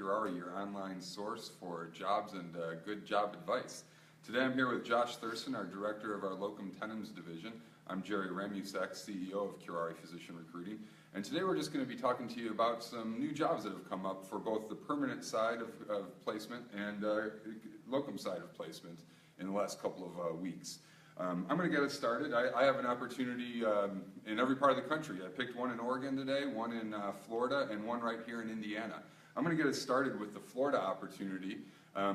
Curare, your online source for jobs and good job advice. Today I'm here with Josh Thurston, our director of our Locum Tenens division. I'm Jerry Remusek, CEO of Curare Physician Recruiting. And today we're just going to be talking to you about some new jobs that have come up for both the permanent side of placement and locum side of placement in the last couple of weeks. I'm going to get us started. I have an opportunity in every part of the country. I picked one in Oregon today, one in Florida, and one right here in Indiana. I'm going to get us started with the Florida opportunity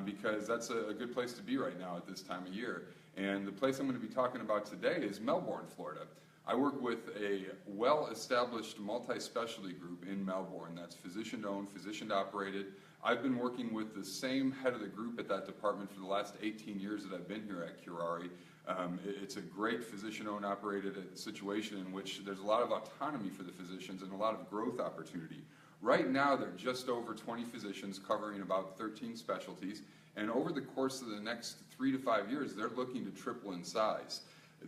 because that's a good place to be right now at this time of year. And the place I'm going to be talking about today is Melbourne, Florida. I work with a well-established multi-specialty group in Melbourne that's physician-owned, physician-operated. I've been working with the same head of the group at that department for the last 18 years that I've been here at Curare. It's a great physician-owned operated situation in which there's a lot of autonomy for the physicians and a lot of growth opportunity. Right now, there are just over 20 physicians covering about 13 specialties, and over the course of the next 3 to 5 years, they're looking to triple in size.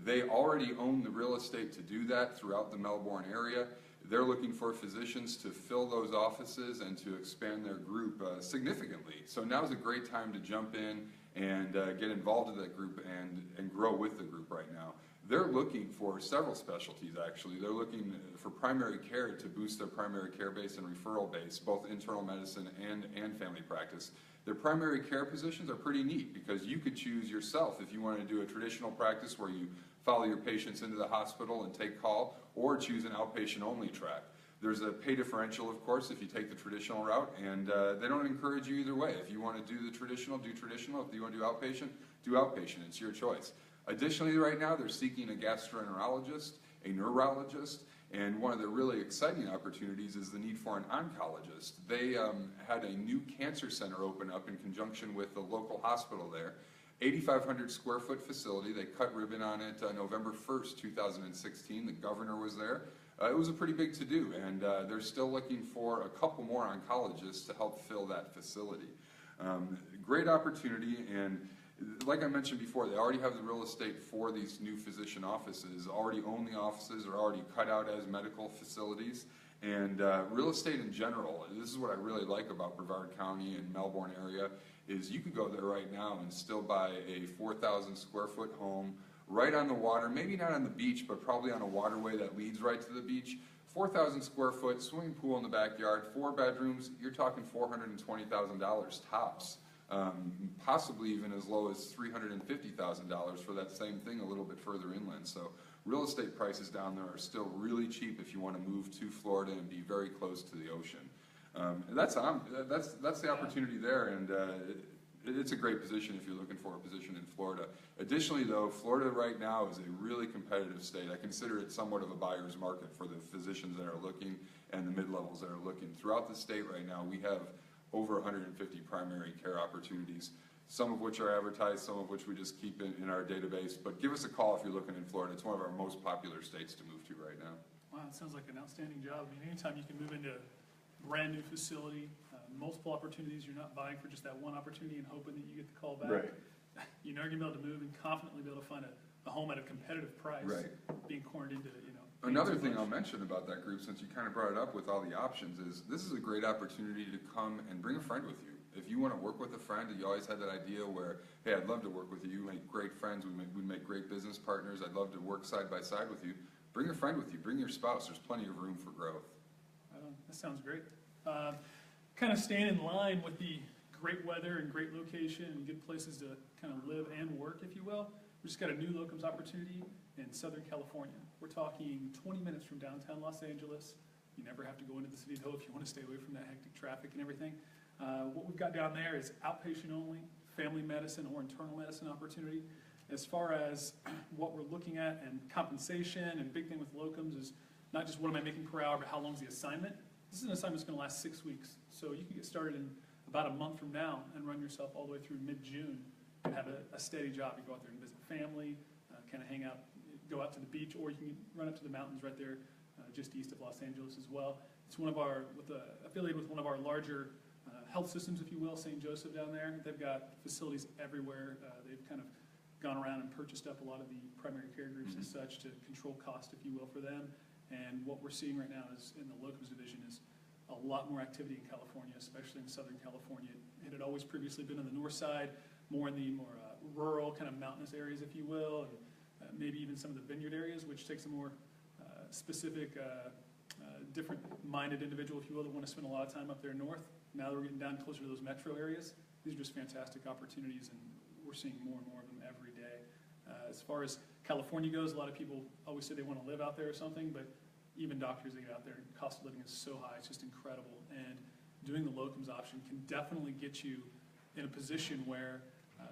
They already own the real estate to do that throughout the Melbourne area. They're looking for physicians to fill those offices and to expand their group significantly. So now's a great time to jump in and get involved in that group and grow with the group right now. They're looking for several specialties, actually. They're looking for primary care to boost their primary care base and referral base, both internal medicine and family practice. Their primary care positions are pretty neat because you could choose yourself if you want to do a traditional practice where you follow your patients into the hospital and take call, or choose an outpatient-only track. There's a pay differential, of course, if you take the traditional route, and they don't encourage you either way. If you want to do the traditional, do traditional. If you want to do outpatient. It's your choice. Additionally, right now, they're seeking a gastroenterologist, a neurologist, and one of the really exciting opportunities is the need for an oncologist. They had a new cancer center open up in conjunction with the local hospital there. 8,500 square foot facility. They cut ribbon on it November 1st, 2016. The governor was there. It was a pretty big to-do, and they're still looking for a couple more oncologists to help fill that facility. Great opportunity, and like I mentioned before, they already have the real estate for these new physician offices, already own the offices, are already cut out as medical facilities. And real estate in general, this is what I really like about Brevard County and Melbourne area, is you could go there right now and still buy a 4,000 square foot home right on the water, maybe not on the beach, but probably on a waterway that leads right to the beach. 4,000 square foot, swimming pool in the backyard, 4 bedrooms, you're talking $420,000 tops. Possibly even as low as $350,000 for that same thing a little bit further inland. So real estate prices down there are still really cheap if you want to move to Florida and be very close to the ocean. That's the opportunity there, and it's a great position if you're looking for a position in Florida. Additionally, though, Florida right now is a really competitive state. I consider it somewhat of a buyer's market for the physicians that are looking and the mid-levels that are looking. Throughout the state right now, we have over 150 primary care opportunities, some of which are advertised, some of which we just keep in our database. But give us a call if you're looking in Florida. It's one of our most popular states to move to right now. Wow, it sounds like an outstanding job. I mean, anytime you can move into a brand new facility, multiple opportunities, you're not buying for just that one opportunity and hoping that you get the call back. Right. You know you're going to be able to move and confidently be able to find a home at a competitive price. Right. Being cornered into, Another thing I'll mention about that group, since you kind of brought it up with all the options, is this is a great opportunity to come and bring a friend with you. If you want to work with a friend, and you always had that idea where, hey, I'd love to work with you, you make great friends, we make great business partners, I'd love to work side by side with you, bring a friend with you, bring your spouse, there's plenty of room for growth. That sounds great. Kind of staying in line with the great weather and great location and good places to kind of live and work, if you will. We just got a new locums opportunity in Southern California. We're talking 20 minutes from downtown Los Angeles. You never have to go into the city, though, if you want to stay away from that hectic traffic and everything. What we've got down there is outpatient only, family medicine or internal medicine opportunity. As far as what we're looking at and compensation, and big thing with locums is not just what am I making per hour, but how long is the assignment. This is an assignment that's going to last 6 weeks. So you can get started in about a month from now and run yourself all the way through mid-June and have a steady job. You go out there and visit family, kind of hang out, go out to the beach, or you can run up to the mountains right there just east of Los Angeles as well. It's one of our, affiliated with one of our larger health systems, if you will, St. Joseph down there. They've got facilities everywhere. They've kind of gone around and purchased up a lot of the primary care groups and such to control cost, if you will, for them. And what we're seeing right now is in the locums division is a lot more activity in California, especially in Southern California. It had always previously been on the north side, more in the more rural kind of mountainous areas, if you will, and maybe even some of the vineyard areas, which takes a more specific, different-minded individual, if you will, that want to spend a lot of time up there north. Now that we're getting down closer to those metro areas, these are just fantastic opportunities, and we're seeing more and more of them every day. As far as California goes, a lot of people always say they want to live out there or something, but even doctors that get out there, cost of living is so high, it's just incredible. And doing the locums option can definitely get you in a position where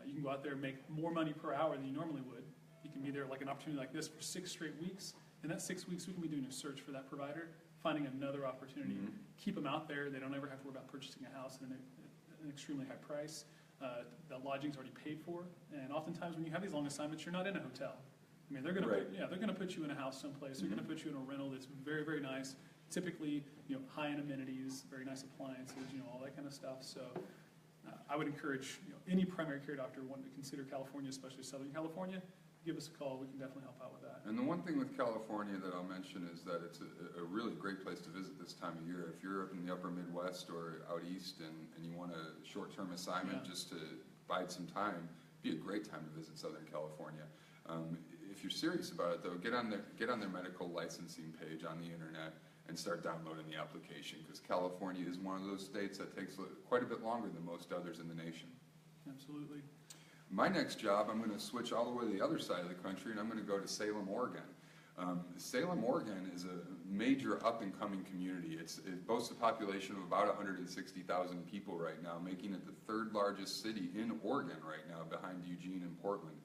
you can go out there and make more money per hour than you normally would. You can be there like an opportunity like this for 6 straight weeks. In that 6 weeks, we can be doing a search for that provider, finding another opportunity, keep them out there. They don't ever have to worry about purchasing a house at an extremely high price. The lodging's already paid for, and oftentimes when you have these long assignments, you're not in a hotel. I mean, they're going to put you in a house someplace. They're going to put you in a rental that's very, very nice. Typically, high-end amenities, very nice appliances, all that kind of stuff. So, I would encourage any primary care doctor wanting to consider California, especially Southern California, give us a call. We can definitely help out with that. And the one thing with California that I'll mention is that it's a really great place to visit this time of year. If you're up in the upper Midwest or out east and you want a short-term assignment just to bide some time, it'd be a great time to visit Southern California. If you're serious about it, though, get on their medical licensing page on the internet and start downloading the application, because California is one of those states that takes quite a bit longer than most others in the nation. Absolutely. My next job, I'm going to switch all the way to the other side of the country, and I'm going to go to Salem, Oregon. Salem, Oregon is a major up-and-coming community. It boasts a population of about 160,000 people right now, making it the 3rd largest city in Oregon right now, behind Eugene and Portland.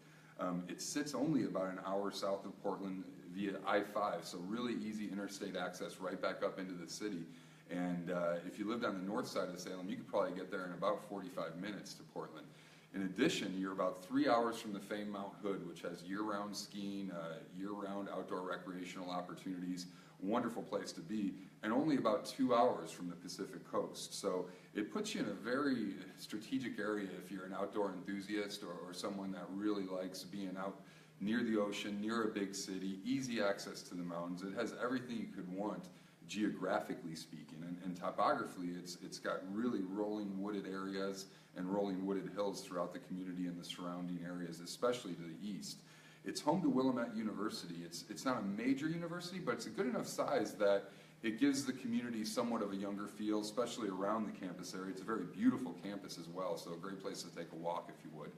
It sits only about an hour south of Portland via I-5, so really easy interstate access right back up into the city. And if you lived on the north side of Salem, you could probably get there in about 45 minutes to Portland. In addition, you're about 3 hours from the famed Mount Hood, which has year-round skiing, year-round outdoor recreational opportunities, wonderful place to be, and only about 2 hours from the Pacific coast. So it puts you in a very strategic area if you're an outdoor enthusiast or someone that really likes being out near the ocean, near a big city, easy access to the mountains. It has everything you could want, geographically speaking, and topographically, it's got really rolling wooded areas and rolling wooded hills throughout the community and the surrounding areas, especially to the east. It's home to Willamette University. It's not a major university, but it's a good enough size that it gives the community somewhat of a younger feel, especially around the campus area. It's a very beautiful campus as well, so a great place to take a walk if you would.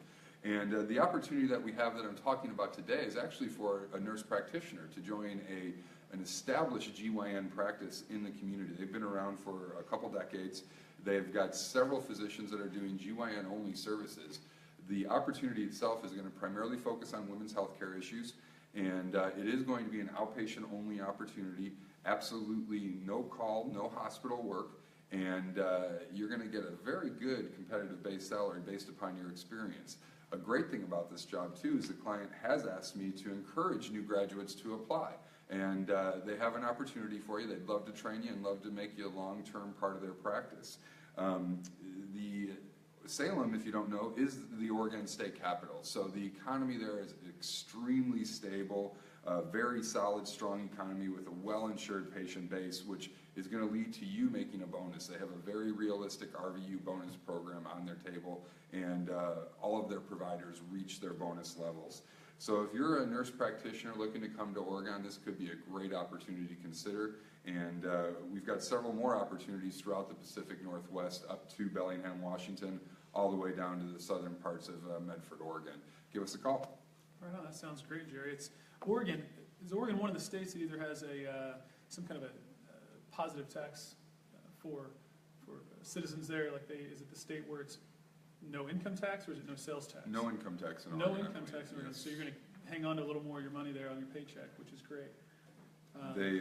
And the opportunity that we have that I'm talking about today is actually for a nurse practitioner to join an established GYN practice in the community. They've been around for a couple decades. They've got several physicians that are doing GYN-only services. The opportunity itself is going to primarily focus on women's health care issues, and it is going to be an outpatient-only opportunity, absolutely no call, no hospital work, and you're going to get a very good competitive base salary based upon your experience. A great thing about this job, too, is the client has asked me to encourage new graduates to apply. And they have an opportunity for you. They'd love to train you and love to make you a long-term part of their practice. The Salem, if you don't know, is the Oregon state capital. So the economy there is extremely stable, very solid, strong economy with a well-insured patient base, which is going to lead to you making a bonus. They have a very realistic RVU bonus program on their table, and all of their providers reach their bonus levels. So if you're a nurse practitioner looking to come to Oregon, this could be a great opportunity to consider. And we've got several more opportunities throughout the Pacific Northwest up to Bellingham, Washington, all the way down to the southern parts of Medford, Oregon. Give us a call. Right on, that sounds great, Jerry. Is Oregon one of the states that either has some kind of a positive tax for citizens there? Is it the state where it's no income tax, or is it no sales tax? No income tax in Oregon. Oregon. No income tax in Oregon. Yes. So you're going to hang on to a little more of your money there on your paycheck, which is great. They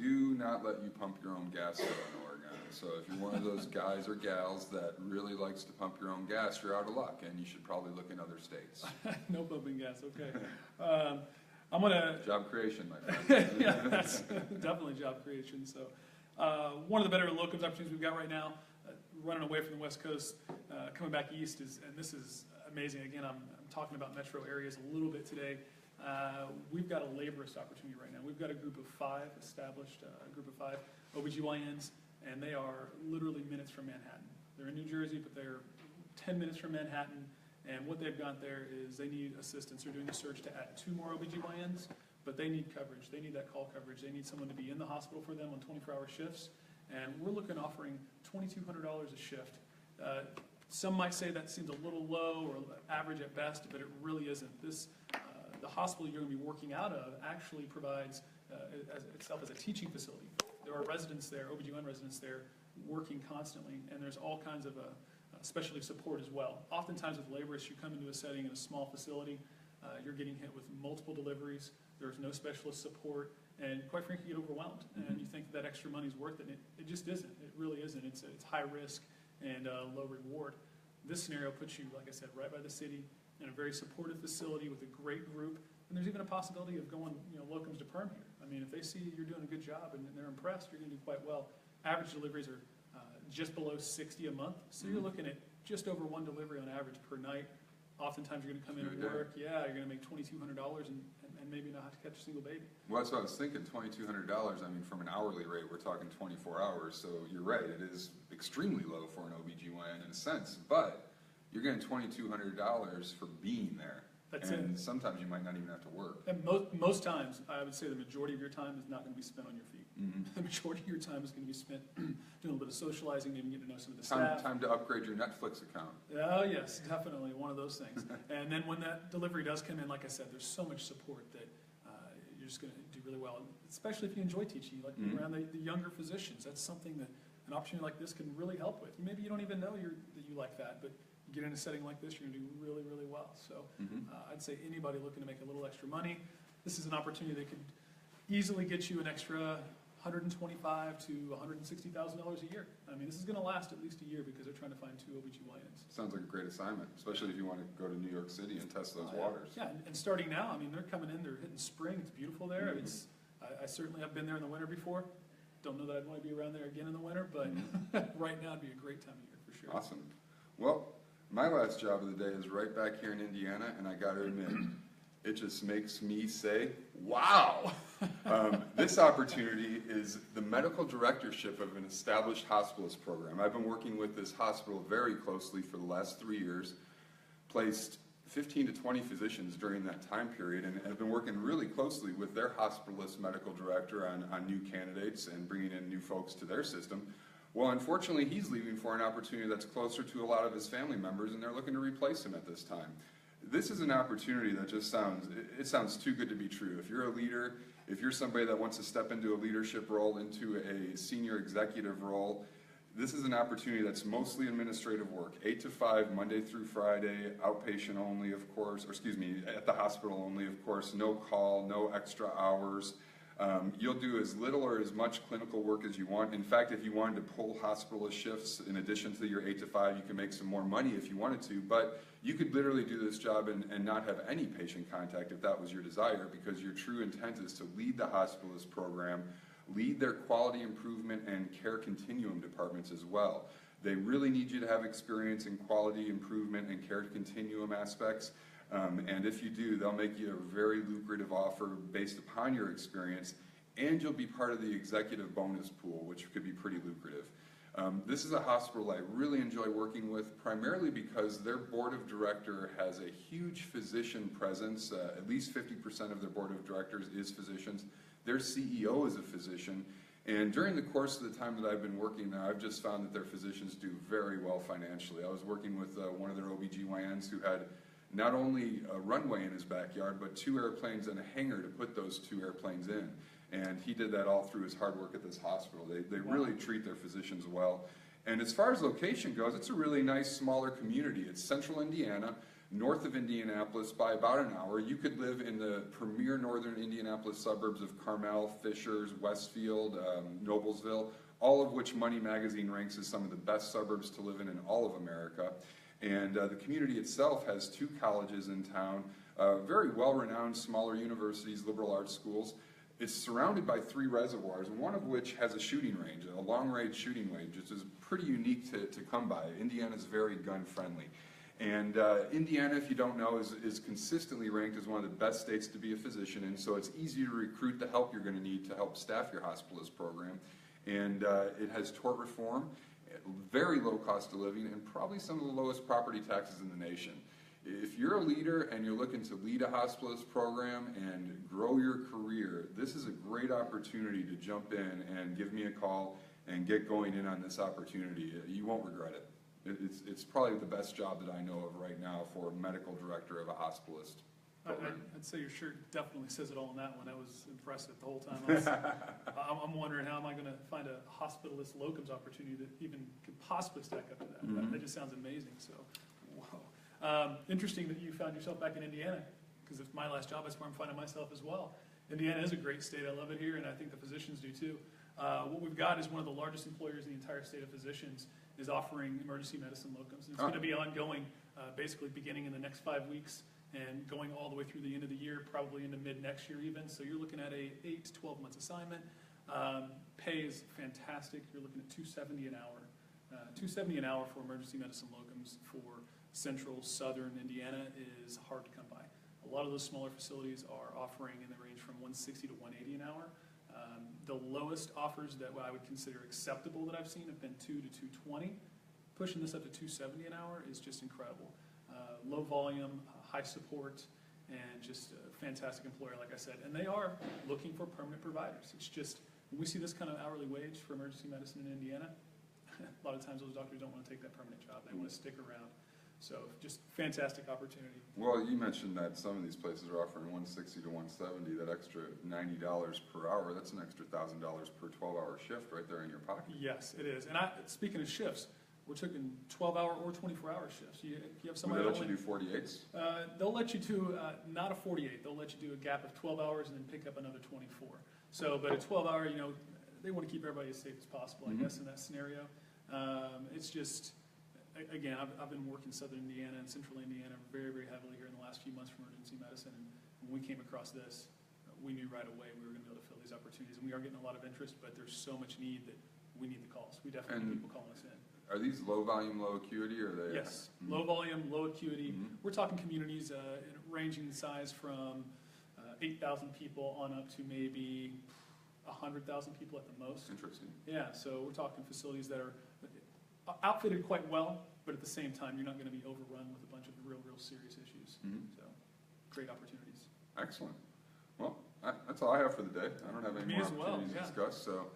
do not let you pump your own gas there in Oregon. So if you're one of those guys or gals that really likes to pump your own gas, you're out of luck, and you should probably look in other states. No pumping gas, okay. I'm going to... Job creation, my friend. Yeah, that's definitely job creation. So one of the better locums opportunities we've got right now, running away from the West Coast, coming back east, and this is amazing. Again, I'm talking about metro areas a little bit today. We've got a laborist opportunity right now. We've got a group of 5 established, a group of 5 OBGYNs and they are literally minutes from Manhattan. They're in New Jersey, but they're 10 minutes from Manhattan, and what they've got there is they need assistance. They're doing a search to add 2 more OBGYNs, but they need coverage. They need that call coverage. They need someone to be in the hospital for them on 24-hour shifts, and we're looking offering $2,200 a shift. Some might say that seems a little low or average at best, but it really isn't. The hospital you're going to be working out of actually provides itself as a teaching facility. There are residents there, OBGYN residents there, working constantly, and there's all kinds of specialty support as well. Oftentimes with laborists, you come into a setting in a small facility, you're getting hit with multiple deliveries, there's no specialist support, and quite frankly, you get overwhelmed, and you think that extra money's worth it, and it just isn't. It really isn't. It's high risk and low reward. This scenario puts you, like I said, right by the city, in a very supportive facility with a great group, and there's even a possibility of going, locums to perm here. I mean, if they see you're doing a good job and they're impressed, you're going to do quite well. Average deliveries are just below 60 a month, so you're looking at just over 1 delivery on average per night. Oftentimes you're going to come in and work, you're going to make $2,200 and maybe not have to catch a single baby. Well, that's what I was thinking, $2,200. I mean, from an hourly rate, we're talking 24 hours, so you're right, it is extremely low for an OBGYN in a sense, but you're getting $2,200 for being there. That's and it. Sometimes you might not even have to work. And most times, I would say the majority of your time is not going to be spent on your feet. The majority of your time is going to be spent doing a little bit of socializing, maybe getting to know some of the staff. Time to upgrade your Netflix account. Oh, yes, definitely, one of those things. And then when that delivery does come in, like I said, there's so much support that you're just going to do really well, especially if you enjoy teaching, like around the younger physicians. That's something that an opportunity like this can really help with. Maybe you don't even know that you like that, but you get in a setting like this, you're going to do really, really well. So I'd say anybody looking to make a little extra money, this is an opportunity that could easily get you an extra $125,000 to $160,000 a year. I mean, this is going to last at least a year because they're trying to find 2 OBGYNs. Sounds like a great assignment, especially if you want to go to New York City and test those waters. Yeah, and starting now, I mean, they're coming in, they're hitting spring, it's beautiful there. I certainly have been there in the winter before. Don't know that I'd want to be around there again in the winter, but right now it'd be a great time of year for sure. Awesome. Well, my last job of the day is right back here in Indiana, and I got to admit, it just makes me say, wow! This opportunity is the medical directorship of an established hospitalist program. I've been working with this hospital very closely for the last 3 years, placed 15 to 20 physicians during that time period, and have been working really closely with their hospitalist medical director on new candidates and bringing in new folks to their system. Well, unfortunately, he's leaving for an opportunity that's closer to a lot of his family members, and they're looking to replace him at this time. This is an opportunity that just sounds too good to be true. If you're a leader, if you're somebody that wants to step into a leadership role, into a senior executive role, this is an opportunity that's mostly administrative work, 8 to 5, Monday through Friday, outpatient only, of course, or excuse me, at the hospital only, of course, no call, no extra hours. You'll do as little or as much clinical work as you want. In fact, if you wanted to pull hospitalist shifts in addition to your 8 to 5, you can make some more money if you wanted to, but you could literally do this job and not have any patient contact if that was your desire, because your true intent is to lead the hospitalist program, lead their quality improvement and care continuum departments as well. They really need you to have experience in quality improvement and care continuum aspects. And if you do, they'll make you a very lucrative offer based upon your experience, and you'll be part of the executive bonus pool, which could be pretty lucrative. This is a hospital I really enjoy working with, primarily because their board of director has a huge physician presence. At least 50% of their board of directors is physicians. Their CEO is a physician. And during the course of the time that I've been working now, I've just found that their physicians do very well financially. I was working with one of their OBGYNs who had not only a runway in his backyard, but 2 airplanes and a hangar to put those 2 airplanes in. And he did that all through his hard work at this hospital. They really treat their physicians well. And as far as location goes, it's a really nice, smaller community. It's central Indiana, north of Indianapolis by about an hour. You could live in the premier northern Indianapolis suburbs of Carmel, Fishers, Westfield, Noblesville, all of which Money Magazine ranks as some of the best suburbs to live in all of America. And the community itself has 2 colleges in town, very well-renowned smaller universities, liberal arts schools. It's surrounded by 3 reservoirs, one of which has a shooting range, a long-range shooting range, which is pretty unique to come by. Indiana's very gun-friendly. And Indiana, if you don't know, is consistently ranked as one of the best states to be a physician in, so it's easy to recruit the help you're going to need to help staff your hospitalist program. and it has tort reform, very low cost of living, and probably some of the lowest property taxes in the nation. If you're a leader and you're looking to lead a hospitalist program and grow your career, this is a great opportunity to jump in and give me a call and get going in on this opportunity. You won't regret it. It's probably the best job that I know of right now for a medical director of a hospitalist program. I'd say your shirt definitely says it all on that one. That was impressive the whole time. I'm wondering how am I going to find a hospitalist locums opportunity that even could possibly stack up to that. Mm-hmm. That just sounds amazing. So, wow. Interesting that you found yourself back in Indiana, because it's my last job. That's where I'm finding myself as well. Indiana is a great state. I love it here, and I think the physicians do too. What we've got is one of the largest employers in the entire state of physicians is offering emergency medicine locums. And it's going to be ongoing, basically beginning in the next 5 weeks and going all the way through the end of the year, probably into mid next year even. So you're looking at a 8 to 12 months assignment. Pay is fantastic. You're looking at $270 an hour. $270 an hour for emergency medicine locums for central, southern Indiana is hard to come by. A lot of those smaller facilities are offering in the range from $160 to $180 an hour. The lowest offers that I would consider acceptable that I've seen have been $2 to $220. Pushing this up to $270 an hour is just incredible. Low volume, high support, and just a fantastic employer, like I said. And they are looking for permanent providers. It's just, when we see this kind of hourly wage for emergency medicine in Indiana, a lot of times those doctors don't want to take that permanent job. They want to stick around. So just fantastic opportunity. Well, you mentioned that some of these places are offering $160 to $170. That extra $90 per hour, that's an extra $1,000 per 12-hour shift right there in your pocket. Yes, it is. And speaking of shifts, we're taking 12-hour or 24-hour shifts. You have somebody. Will they let you do 48s? They'll let you do not a 48. They'll let you do a gap of 12 hours and then pick up another 24. So, but a 12-hour, they want to keep everybody as safe as possible, I guess, in that scenario. It's just, again, I've been working Southern Indiana and Central Indiana very, very heavily here in the last few months for emergency medicine. And when we came across this, we knew right away we were going to be able to fill these opportunities. And we are getting a lot of interest, but there's so much need that we need the calls. We definitely need people calling us in. Are these low volume, low acuity, or are they? Yes, low volume, low acuity. We're talking communities ranging in size from 8,000 people on up to maybe 100,000 people at the most. Interesting. Yeah, so we're talking facilities that are outfitted quite well, but at the same time, you're not going to be overrun with a bunch of real serious issues. So, great opportunities. Excellent. Well, that's all I have for the day. I don't have any more opportunities to discuss. So,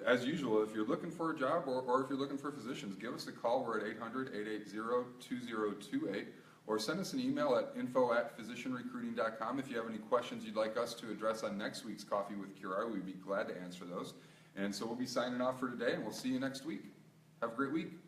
as usual, if you're looking for a job or if you're looking for physicians, give us a call. We're at 800-880-2028, or send us an email at info@physicianrecruiting.com. If you have any questions you'd like us to address on next week's Coffee with Curare, we'd be glad to answer those. And so we'll be signing off for today, and we'll see you next week. Have a great week.